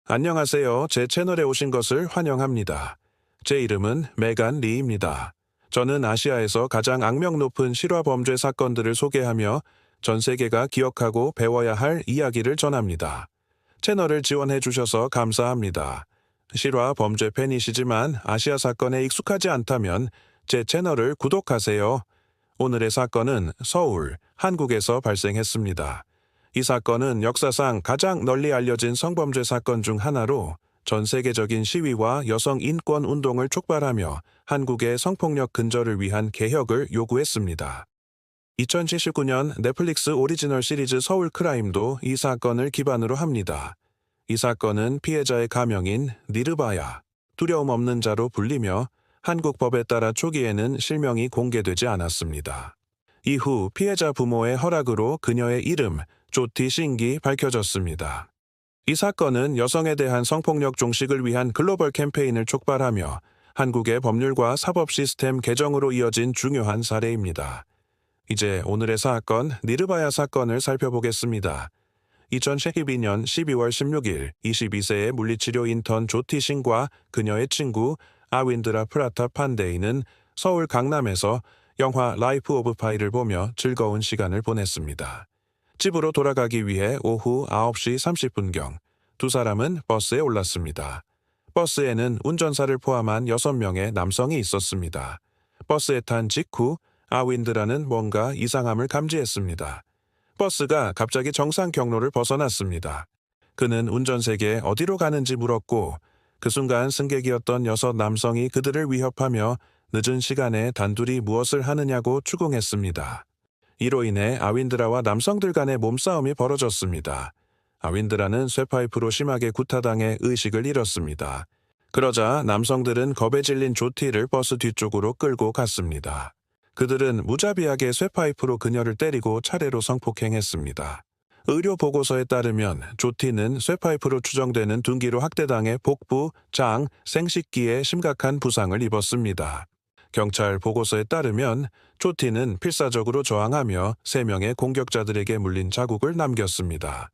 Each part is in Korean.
안녕하세요. 제 채널에 오신 것을 환영합니다. 제 이름은 메간 리입니다. 저는 아시아에서 가장 악명 높은 실화 범죄 사건들을 소개하며 전 세계가 기억하고 배워야 할 이야기를 전합니다. 채널을 지원해 주셔서 감사합니다. 실화 범죄 팬이시지만 아시아 사건에 익숙하지 않다면 제 채널을 구독하세요. 오늘의 사건은 서울, 한국에서 발생했습니다. 이 사건은 역사상 가장 널리 알려진 성범죄 사건 중 하나로 전 세계적인 시위와 여성 인권 운동을 촉발하며 한국의 성폭력 근절을 위한 개혁을 요구했습니다. 2079년 넷플릭스 오리지널 시리즈 서울 크라임도 이 사건을 기반으로 합니다. 이 사건은 피해자의 가명인 니르바야, 두려움 없는 자로 불리며 한국 법에 따라 초기에는 실명이 공개되지 않았습니다. 이후 피해자 부모의 허락으로 그녀의 이름, 조티 싱기 밝혀졌습니다. 이 사건은 여성에 대한 성폭력 종식을 위한 글로벌 캠페인을 촉발하며 한국의 법률과 사법 시스템 개정으로 이어진 중요한 사례입니다. 이제 오늘의 사건, 니르바야 사건을 살펴보겠습니다. 2012년 12월 16일 22세의 물리치료 인턴 조티 싱과 그녀의 친구 아윈드라 프라타 판데이는 서울 강남에서 영화 라이프 오브 파이를 보며 즐거운 시간을 보냈습니다. 집으로 돌아가기 위해 오후 9시 30분경 두 사람은 버스에 올랐습니다. 버스에는 운전사를 포함한 6명의 남성이 있었습니다. 버스에 탄 직후 아윈드라는 뭔가 이상함을 감지했습니다. 버스가 갑자기 정상 경로를 벗어났습니다. 그는 운전석에 어디로 가는지 물었고 그 순간 승객이었던 6 남성이 그들을 위협하며 늦은 시간에 단둘이 무엇을 하느냐고 추궁했습니다. 이로 인해 아윈드라와 남성들 간의 몸싸움이 벌어졌습니다. 아윈드라는 쇠파이프로 심하게 구타당해 의식을 잃었습니다. 그러자 남성들은 겁에 질린 조티를 버스 뒤쪽으로 끌고 갔습니다. 그들은 무자비하게 쇠파이프로 그녀를 때리고 차례로 성폭행했습니다. 의료 보고서에 따르면 조티는 쇠파이프로 추정되는 둔기로 학대당해 복부, 장, 생식기에 심각한 부상을 입었습니다. 경찰 보고서에 따르면 조티는 필사적으로 저항하며 3명의 공격자들에게 물린 자국을 남겼습니다.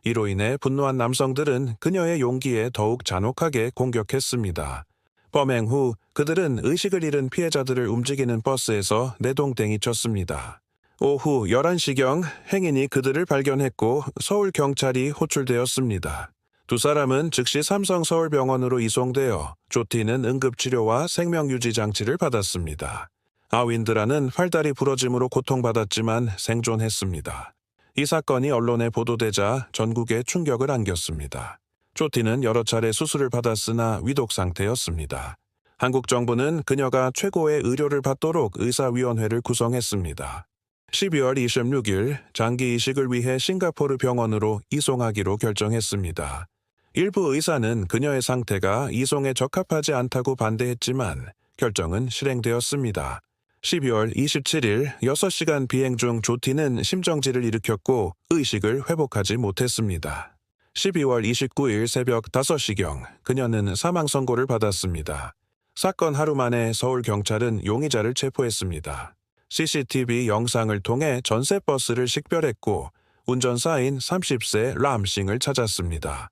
이로 인해 분노한 남성들은 그녀의 용기에 더욱 잔혹하게 공격했습니다. 범행 후 그들은 의식을 잃은 피해자들을 움직이는 버스에서 내동댕이 쳤습니다. 오후 11시경 행인이 그들을 발견했고 서울경찰이 호출되었습니다. 두 사람은 즉시 삼성서울병원으로 이송되어 조티는 응급치료와 생명유지 장치를 받았습니다. 아윈드라는 팔다리 부러짐으로 고통받았지만 생존했습니다. 이 사건이 언론에 보도되자 전국에 충격을 안겼습니다. 조티는 여러 차례 수술을 받았으나 위독 상태였습니다. 한국 정부는 그녀가 최고의 의료를 받도록 의사위원회를 구성했습니다. 12월 26일 장기 이식을 위해 싱가포르 병원으로 이송하기로 결정했습니다. 일부 의사는 그녀의 상태가 이송에 적합하지 않다고 반대했지만 결정은 실행되었습니다. 12월 27일 6시간 비행 중 조티는 심정지를 일으켰고 의식을 회복하지 못했습니다. 12월 29일 새벽 5시경 그녀는 사망 선고를 받았습니다. 사건 하루 만에 서울경찰은 용의자를 체포했습니다. CCTV 영상을 통해 전세버스를 식별했고 운전사인 30세 람싱을 찾았습니다.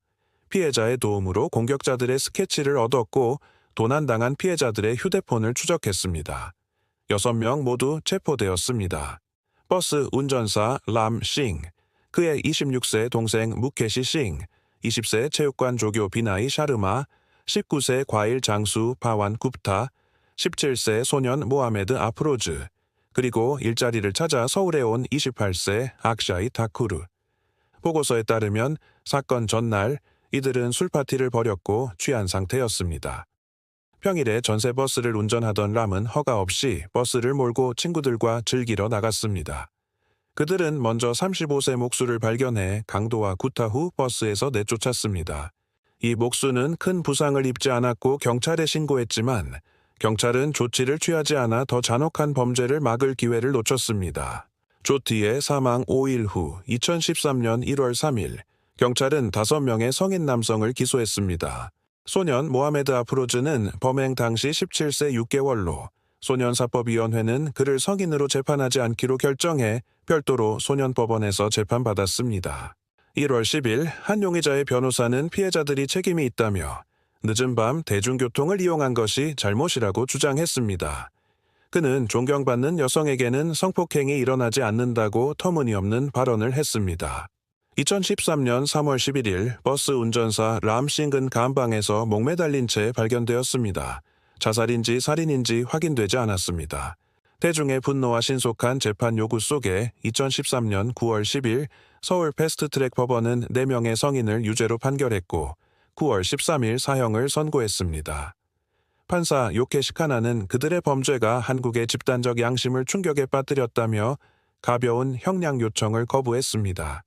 피해자의 도움으로 공격자들의 스케치를 얻었고 도난당한 피해자들의 휴대폰을 추적했습니다. 6명 모두 체포되었습니다. 버스 운전사 람싱, 그의 26세 동생 무케시 싱, 20세 체육관 조교 비나이 샤르마, 19세 과일 장수 바완 굽타, 17세 소년 모하메드 아프로즈, 그리고 일자리를 찾아 서울에 온 28세 악샤이 타쿠르. 보고서에 따르면 사건 전날 이들은 술파티를 벌였고 취한 상태였습니다. 평일에 전세버스를 운전하던 람은 허가 없이 버스를 몰고 친구들과 즐기러 나갔습니다. 그들은 먼저 35세 목수를 발견해 강도와 구타 후 버스에서 내쫓았습니다. 이 목수는 큰 부상을 입지 않았고 경찰에 신고했지만 경찰은 조치를 취하지 않아 더 잔혹한 범죄를 막을 기회를 놓쳤습니다. 조티의 사망 5일 후 2013년 1월 3일 경찰은 5명의 성인 남성을 기소했습니다. 소년 모하메드 아프로즈는 범행 당시 17세 6개월로 소년사법위원회는 그를 성인으로 재판하지 않기로 결정해 별도로 소년법원에서 재판받았습니다. 1월 10일 한 용의자의 변호사는 피해자들이 책임이 있다며 늦은 밤 대중교통을 이용한 것이 잘못이라고 주장했습니다. 그는 존경받는 여성에게는 성폭행이 일어나지 않는다고 터무니없는 발언을 했습니다. 2013년 3월 11일 버스 운전사 람싱근 감방에서 목매달린 채 발견되었습니다. 자살인지 살인인지 확인되지 않았습니다. 대중의 분노와 신속한 재판 요구 속에 2013년 9월 10일 서울 패스트트랙 법원은 4명의 성인을 유죄로 판결했고 9월 13일 사형을 선고했습니다. 판사 요케시카나는 그들의 범죄가 한국의 집단적 양심을 충격에 빠뜨렸다며 가벼운 형량 요청을 거부했습니다.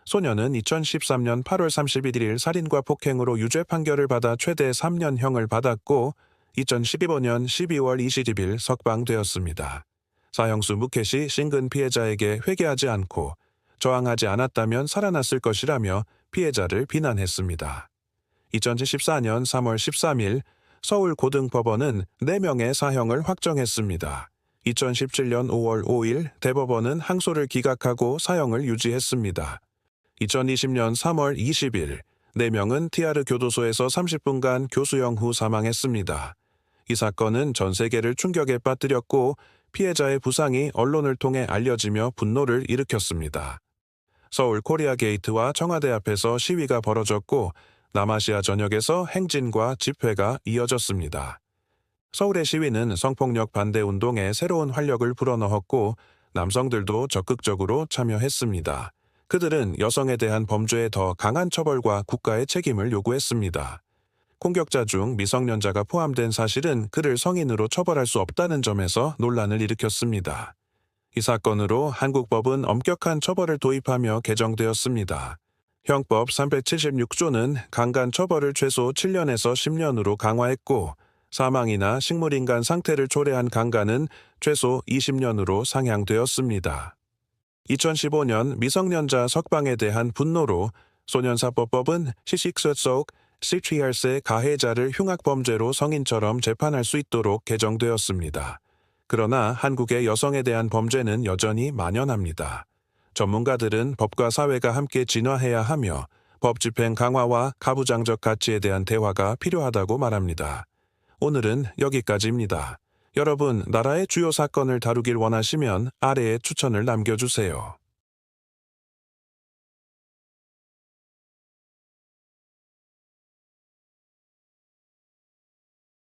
소녀는 2013년 8월 31일 살인과 폭행으로 유죄 판결을 받아 최대 3년형을 받았고 2015년 12월 20일 석방되었습니다. 사형수 무켓이 싱근 피해자에게 회개하지 않고 저항하지 않았다면 살아났을 것이라며 피해자를 비난했습니다. 2014년 3월 13일 서울고등법원은 4명의 사형을 확정했습니다. 2017년 5월 5일 대법원은 항소를 기각하고 사형을 유지했습니다. 2020년 3월 20일 4명은 티아르 교도소에서 30분간 교수형 후 사망했습니다. 이 사건은 전 세계를 충격에 빠뜨렸고 피해자의 부상이 언론을 통해 알려지며 분노를 일으켰습니다. 서울 코리아 게이트와 청와대 앞에서 시위가 벌어졌고 남아시아 전역에서 행진과 집회가 이어졌습니다. 서울의 시위는 성폭력 반대 운동에 새로운 활력을 불어넣었고 남성들도 적극적으로 참여했습니다. 그들은 여성에 대한 범죄에 더 강한 처벌과 국가의 책임을 요구했습니다. 공격자 중 미성년자가 포함된 사실은 그를 성인으로 처벌할 수 없다는 점에서 논란을 일으켰습니다. 이 사건으로 한국 법은 엄격한 처벌을 도입하며 개정되었습니다. 형법 376조는 강간 처벌을 최소 7년에서 10년으로 강화했고 사망이나 식물인간 상태를 초래한 강간은 최소 20년으로 상향되었습니다. 2015년 미성년자 석방에 대한 분노로 소년사법법은 시식설 속 시취할세 가해자를 흉악범죄로 성인처럼 재판할 수 있도록 개정되었습니다. 그러나 한국의 여성에 대한 범죄는 여전히 만연합니다. 전문가들은 법과 사회가 함께 진화해야 하며 법 집행 강화와 가부장적 가치에 대한 대화가 필요하다고 말합니다. 오늘은 여기까지입니다. 여러분, 나라의 주요 사건을 다루길 원하시면 아래에 추천을 남겨주세요.